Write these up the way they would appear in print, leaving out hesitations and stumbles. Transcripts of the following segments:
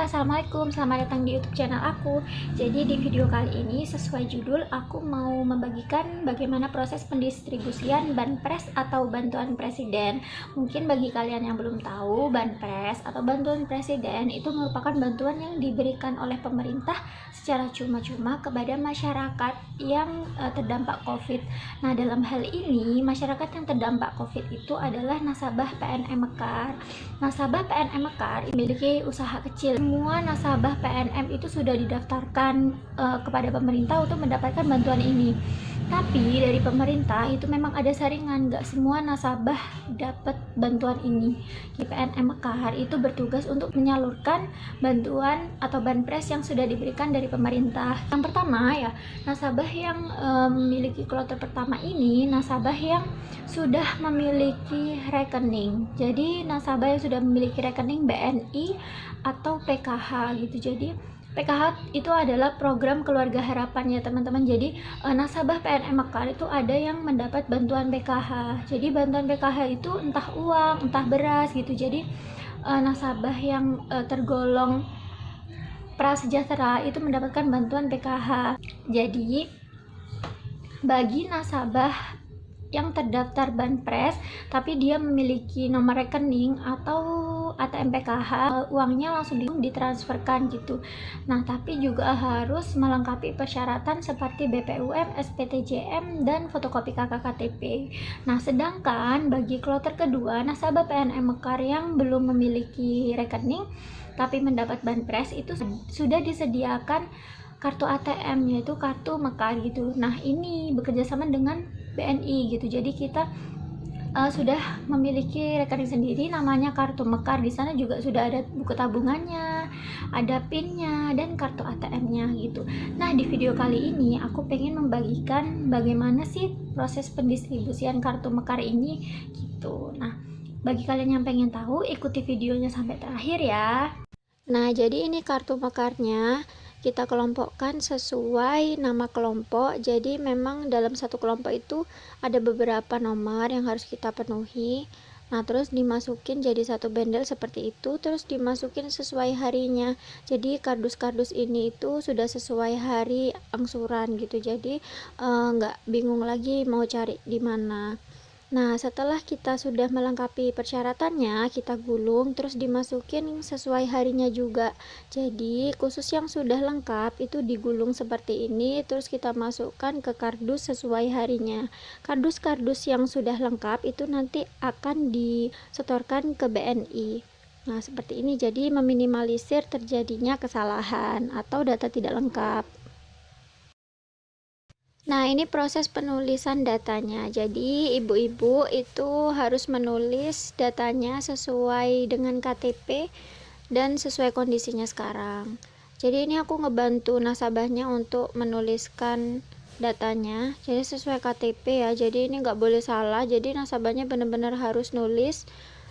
Assalamualaikum, selamat datang di YouTube channel aku. Jadi di video kali ini sesuai judul, aku mau membagikan bagaimana proses pendistribusian Banpres atau bantuan presiden. Mungkin bagi kalian yang belum tahu, Banpres atau bantuan presiden itu merupakan bantuan yang diberikan oleh pemerintah secara cuma-cuma kepada masyarakat yang terdampak COVID. Nah, dalam hal ini masyarakat yang terdampak COVID itu adalah nasabah PNM Mekar. Nasabah PNM Mekar memiliki usaha kecil. Semua nasabah PNM itu sudah didaftarkan kepada pemerintah untuk mendapatkan bantuan ini. Tapi dari pemerintah itu memang ada saringan, nggak semua nasabah dapat bantuan ini. Di PNM Mekar itu bertugas untuk menyalurkan bantuan atau banpres yang sudah diberikan dari pemerintah. Yang pertama ya, nasabah yang memiliki kloter pertama ini nasabah yang sudah memiliki rekening. Jadi nasabah yang sudah memiliki rekening BNI atau PKH gitu. Jadi PKH itu adalah program keluarga harapan ya teman-teman. Jadi nasabah PNM Mekar itu ada yang mendapat bantuan PKH. Jadi bantuan PKH itu entah uang, entah beras gitu. Jadi nasabah yang tergolong prasejahtera itu mendapatkan bantuan PKH. Jadi bagi nasabah yang terdaftar Banpres tapi dia memiliki nomor rekening atau ATM PKH, uangnya langsung ditransferkan gitu. Nah, tapi juga harus melengkapi persyaratan seperti BPUM, SPTJM, dan fotokopi KKTP. Nah, sedangkan bagi kloter kedua, nasabah PNM Mekar yang belum memiliki rekening tapi mendapat Banpres itu sudah disediakan kartu ATM, yaitu kartu Mekar gitu. Nah, ini bekerja sama dengan BNI gitu. Jadi kita sudah memiliki rekening sendiri namanya kartu Mekar. Di sana juga sudah ada buku tabungannya, ada PIN-nya, dan kartu ATM-nya gitu. Nah, di video kali ini aku pengen membagikan bagaimana sih proses pendistribusian kartu Mekar ini gitu. Nah, bagi kalian yang pengen tahu, ikuti videonya sampai terakhir ya. Nah, jadi ini kartu Mekarnya. Kita kelompokkan sesuai nama kelompok. Jadi memang dalam satu kelompok itu ada beberapa nomor yang harus kita penuhi. Nah, terus dimasukin jadi satu bendel seperti itu, terus dimasukin sesuai harinya. Jadi kardus-kardus ini itu sudah sesuai hari angsuran gitu. Jadi nggak bingung lagi mau cari di mana. Nah, setelah kita sudah melengkapi persyaratannya, kita gulung terus dimasukin sesuai harinya juga. Jadi, khusus yang sudah lengkap itu digulung seperti ini, terus kita masukkan ke kardus sesuai harinya. Kardus-kardus yang sudah lengkap itu nanti akan disetorkan ke BNI. Nah, seperti ini, jadi meminimalisir terjadinya kesalahan atau data tidak lengkap. Nah, ini proses penulisan datanya. Jadi, ibu-ibu itu harus menulis datanya sesuai dengan KTP dan sesuai kondisinya sekarang. Jadi, ini aku ngebantu nasabahnya untuk menuliskan datanya. Jadi, sesuai KTP ya. Jadi, ini nggak boleh salah. Jadi, nasabahnya benar-benar harus nulis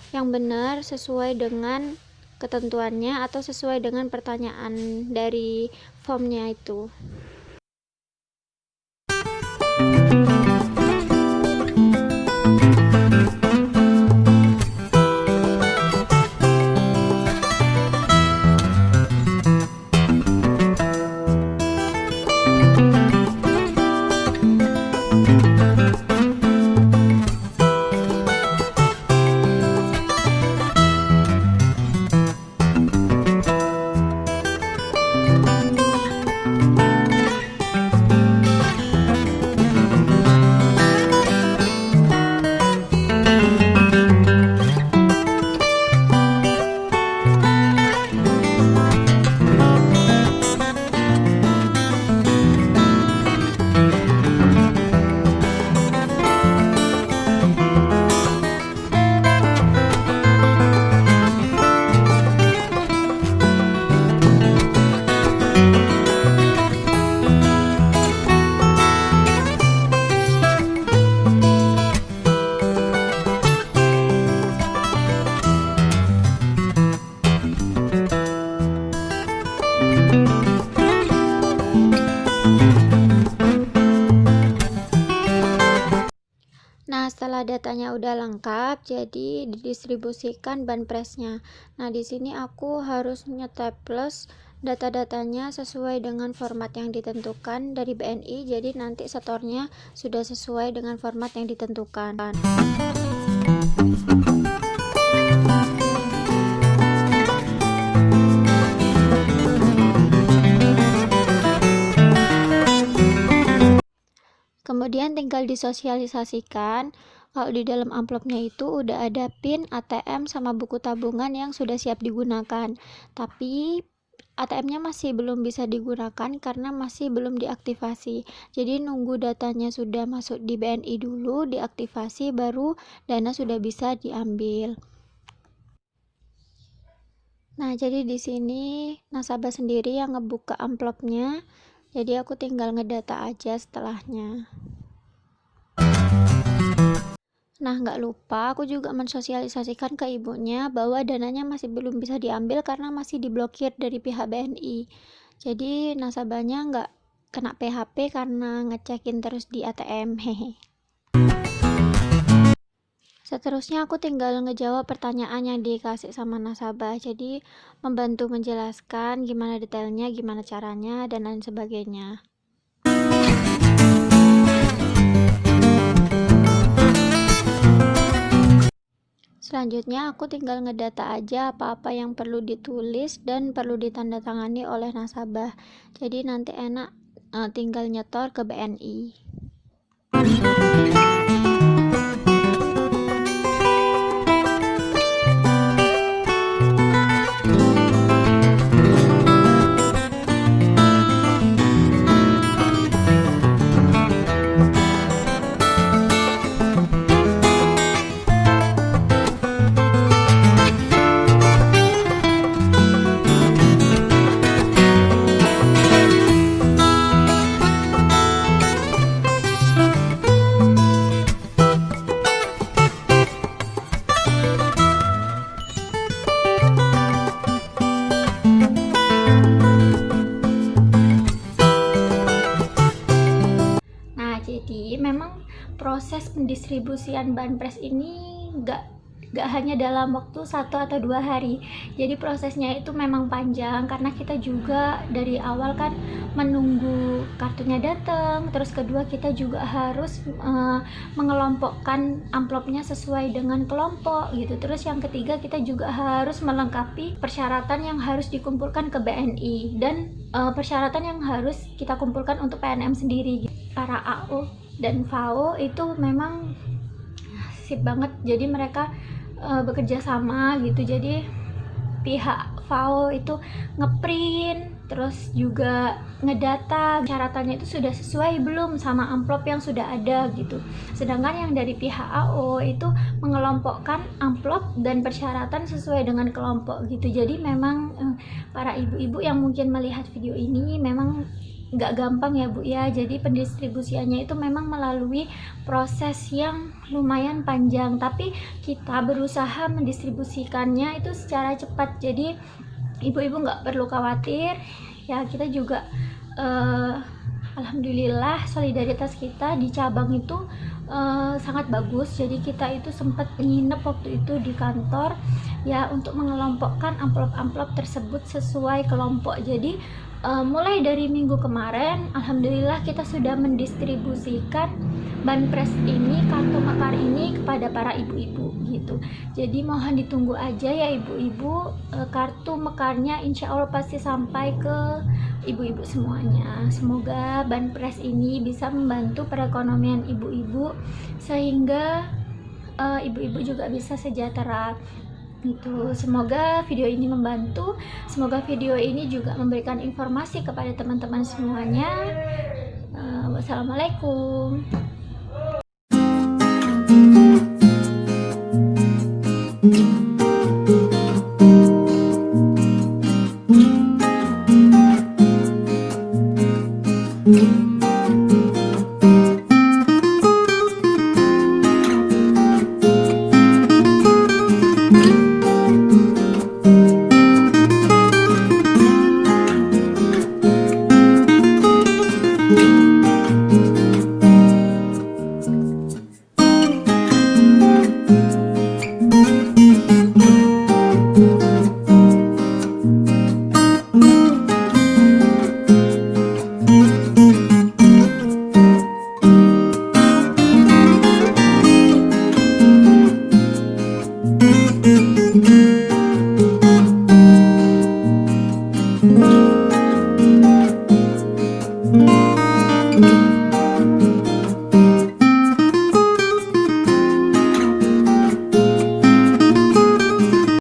yang benar sesuai dengan ketentuannya atau sesuai dengan pertanyaan dari formnya itu. Setelah datanya udah lengkap, jadi didistribusikan banpresnya. Nah, di sini aku harus plus data-datanya sesuai dengan format yang ditentukan dari BNI, jadi nanti setornya sudah sesuai dengan format yang ditentukan. Kemudian tinggal disosialisasikan kalau di dalam amplopnya itu udah ada PIN, ATM, sama buku tabungan yang sudah siap digunakan. Tapi ATM-nya masih belum bisa digunakan karena masih belum diaktifasi. Jadi nunggu datanya sudah masuk di BNI dulu, diaktifasi, baru dana sudah bisa diambil. Nah, jadi di sini nasabah sendiri yang ngebuka amplopnya. Jadi aku tinggal ngedata aja setelahnya. Nah, nggak lupa aku juga mensosialisasikan ke ibunya bahwa dananya masih belum bisa diambil karena masih diblokir dari pihak BNI. Jadi nasabahnya nggak kena PHP karena ngecekin terus di ATM. Hehe. Seterusnya aku tinggal ngejawab pertanyaan yang dikasih sama nasabah. Jadi membantu menjelaskan gimana detailnya, gimana caranya, dan lain sebagainya. Selanjutnya aku tinggal ngedata aja apa-apa yang perlu ditulis dan perlu ditandatangani oleh nasabah. Jadi nanti enak tinggal nyetor ke BNI. Jadi memang proses pendistribusian banpres ini nggak hanya dalam waktu 1 atau 2 hari. Jadi prosesnya itu memang panjang karena kita juga dari awal kan menunggu kartunya datang, terus kedua kita juga harus mengelompokkan amplopnya sesuai dengan kelompok gitu. Terus yang ketiga kita juga harus melengkapi persyaratan yang harus dikumpulkan ke BNI dan persyaratan yang harus kita kumpulkan untuk PNM sendiri. Para AO dan FAO itu memang sip banget, jadi mereka bekerja sama gitu. Jadi pihak FAO itu ngeprint, terus juga ngedata syaratannya itu sudah sesuai belum sama amplop yang sudah ada gitu. Sedangkan yang dari pihak AO itu mengelompokkan amplop dan persyaratan sesuai dengan kelompok gitu. Jadi memang para ibu-ibu yang mungkin melihat video ini memang nggak gampang ya Bu ya. Jadi pendistribusiannya itu memang melalui proses yang lumayan panjang, tapi kita berusaha mendistribusikannya itu secara cepat. Jadi ibu-ibu nggak perlu khawatir ya. Kita juga alhamdulillah solidaritas kita di cabang itu sangat bagus. Jadi kita itu sempat nginep waktu itu di kantor ya untuk mengelompokkan amplop-amplop tersebut sesuai kelompok. Jadi mulai dari minggu kemarin alhamdulillah kita sudah mendistribusikan banpres ini, kartu mekar ini kepada para ibu-ibu gitu. Jadi mohon ditunggu aja ya ibu-ibu, kartu mekarnya insya Allah pasti sampai ke ibu-ibu semuanya. Semoga banpres ini bisa membantu perekonomian ibu-ibu sehingga ibu-ibu juga bisa sejahtera gitu. Semoga video ini membantu, semoga video ini juga memberikan informasi kepada teman-teman semuanya. Wassalamualaikum.